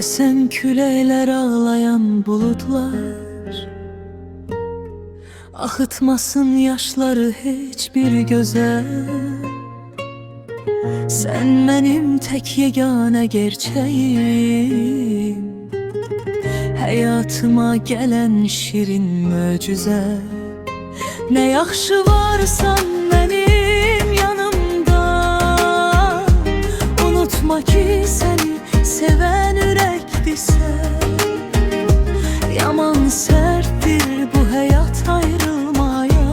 Esen küləklər, ağlayan buludlar, axıtmasın yaşları heç bir gözə. Sən mənim tək yeganə gerçəyim, həyatıma gələn şirin möcüzə. Nə yaxşı varsan mənim yanımda, unutma ki səni sevən ürəkdirsən. Yaman sərtdir bu həyat ayrılmaya,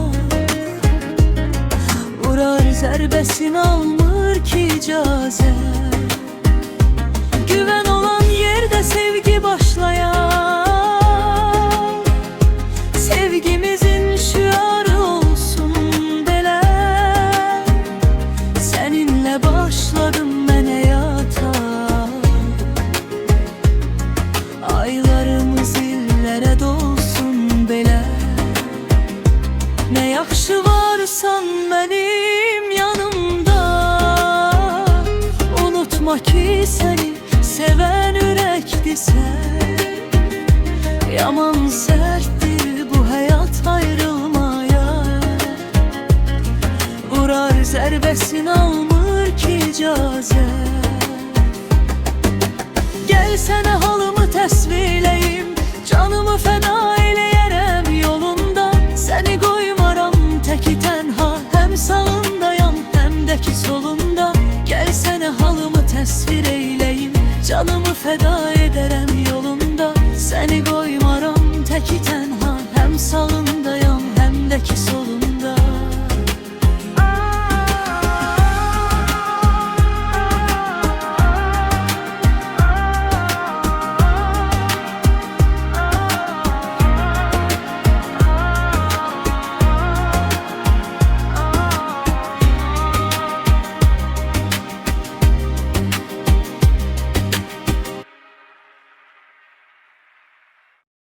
vurar zərbəsini almır ki icazət. Güvən olan yerdə sevgi başlayar, sevgimizin şüarı olsun belə. Səninlə başladım mən həyata, aylarımız illərə dolsun belə. Nə yaxşı varsan mənim yanımda, unutma ki səni sevən ürəkdirsən. Yaman sərtdir bu həyat ayrılmaya, vurar zərbəsini almır ki icazət. Gəl sənə halımı təsvirləyim, canımı fəda eləyərəm yolunda. Səni qoymaram təki tənha, həm sağındayam həm də ki solunda. Gəl sənə halımı təsvir eyləyim, canımı fəda edərəm